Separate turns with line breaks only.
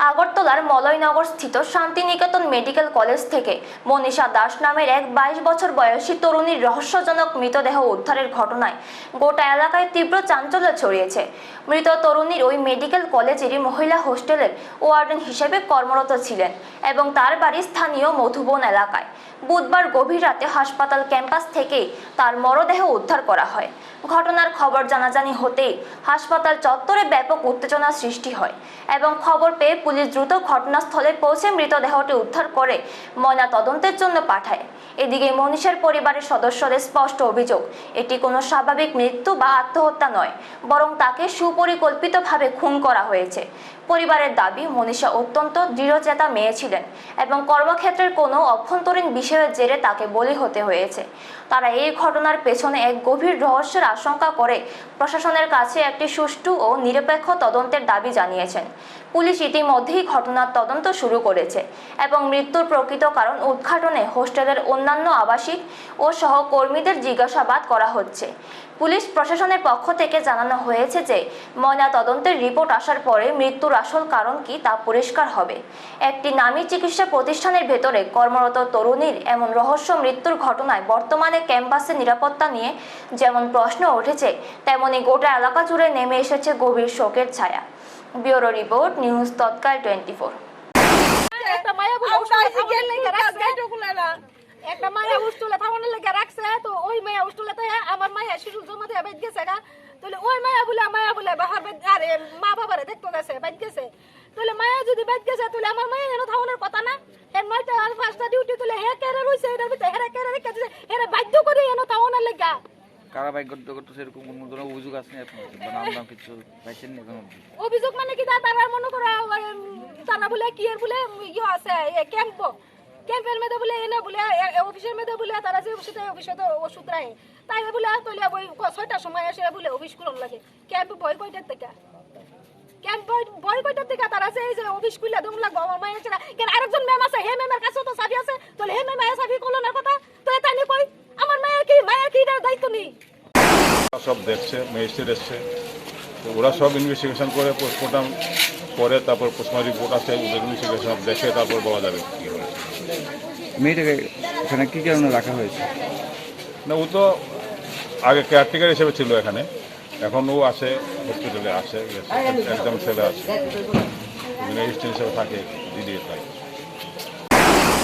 আগরতলার মলয়নগর স্থিত Santiniketan medical college থেকে মনীষা দাস নামের এক 22 বছর বয়সী তরুণীর রহস্যজনক মৃতদেহ উদ্ধারের ঘটনায় গোটা এলাকায় তীব্র চাঞ্চল্য ছড়িয়েছে। মৃত তরুণীর ওই মেডিকেল কলেজেরই মহিলা হোস্টেলের ওয়ার্ডেন হিসেবে কর্মরত ছিলেন এবং তার বাড়ি স্থানীয় মধুবন এলাকায়। বুধবার গভীর রাতে হাসপাতাল ক্যাম্পাস থেকে তার মরদেহ উদ্ধার করা হয়। ঘটনার খবর জানাজানি হতেই হাসপাতাল চত্বরে ব্যাপক উত্তেজনা সৃষ্টি হয় এবং খবর পেয়ে পুলিশ দ্রুত ঘটনাস্থলে পৌঁছে মৃতদেহটি উদ্ধার করে ময়না তদন্তের জন্য পাঠায়। এদিকে মনীষার পরিবারের সদস্যদের স্পষ্ট অভিযোগ, এটি কোনো স্বাভাবিক মৃত্যু বা আত্মহত্যা নয়, বরং তাকে সুপরিকল্পিতভাবে খুন করা হয়েছে। পরিবারের দাবি, মনীষা অত্যন্ত দৃঢ়চেতা মেয়ে ছিলেন এবং কর্মক্ষেত্রের কোনো অভ্যন্তরীণ বিষয়ের জেরে তাকে বলি হতে হয়েছে। তারা এই ঘটনার পেছনে এক গভীর রহস্যের আশঙ্কা করে প্রশাসনের কাছে একটি সুষ্ঠু ও নিরপেক্ষ তদন্তের দাবি জানিয়েছেন। পুলিশ ইতিমধ্যেই ঘটনার তদন্ত শুরু করেছে এবং মৃত্যুর প্রকৃত কারণ উদ্ঘাটনে হোস্টেলের অন্যান্য আবাসিক ও সহকর্মীদের জিজ্ঞাসাবাদ করা হচ্ছে। পুলিশ প্রশাসনের পক্ষ থেকে জানানো হয়েছে যে ময়না তদন্তের রিপোর্ট আসার পরে মৃত্যুর আসল কারণ কি তা পরিষ্কার হবে। একটি নামী চিকিৎসা প্রতিষ্ঠানের ভেতরে কর্মরত তরুণীর এমন রহস্য মৃত্যুর ঘটনায় বর্তমানে ক্যাম্পাসের নিরাপত্তা নিয়ে যেমন প্রশ্ন উঠেছে, তেমনি গোটা এলাকা জুড়ে নেমে এসেছে গভীর শোকের ছায়া। ব্যুরো রিপোর্ট, নিউজ তৎকাল 24।
একটা মায়া উস্তুলে থামানোর লেগে রাখছে, তো ওই মায়া উস্তুলে আমার মায়া শিশু জমা দিয়ে বেঁধে গেছে গা। তাহলে ওই মায়া বলে বাহার আরে মা বাবারে দেখতে গেছে বেঁধে গেছে। তাহলে মায়া যদি বেঁধে গেছে তাহলে আমার মায়া এনে থামানোর কথা না। এর মাইটা আর পাঁচটা ডিউটি তুলে হে কেড়ে রইছে, এটার ভিতরে হেরা কেড়ে রেখে দিছে, হেরা বাধ্য করে এনে থামানোর লেগে।
কারা বাইক করতে সেরকম কোনো ধরনের অভিযোগ আছে না আপনার? বা নাম কিছু পাইছেন না কোনো
অভিযোগ? মানে কি তারা মনে করে তারা বলে কি এর বলে ইয়ে আছে ক্যাম্পের মধ্যে বলে এনে বলে অফিসের মধ্যে বলে তারা যে অফিসে তো ওষুধ রাখে তাই বলে তৈলে বই 6টার সময় এসে বলে অফিস খুলন লাগে। ক্যাম্প বই কয়টার থেকে তারা যে এই যে অফিস খুলে দম লাগবো আমার মায়ের ছেড়া কেন আরেকজন ম্যাম আছে, হে ম্যামের কাছে তো চাবি আছে, তাহলে হে ম্যাম চাবি খুলনের কথা তো তাই নি কই আমার মায়ের কি এটার দায়িত্ব নেই।
সব দেখছে, ম্যাজিস্ট্রেট এসছে, তো ওরা সব ইনভেস্টিগেশন করে পোস্টমর্টম করে তারপর পোস্টমর্টম রিপোর্ট আছে, ওদের ইনভেস্টিগেশন দেখে তারপর বলা যাবে কী হয়েছে।
মেয়েটাকে এখানে কী কারণে রাখা হয়েছে?
না, ও তো আগে কেয়ারটেকার হিসেবে ছিল এখানে, এখন ও আসে হসপিটালে আসে, একদম ছেলে আছে, রেজিস্ট্রেন্ট হিসেবে থাকে, দিদি থাকে।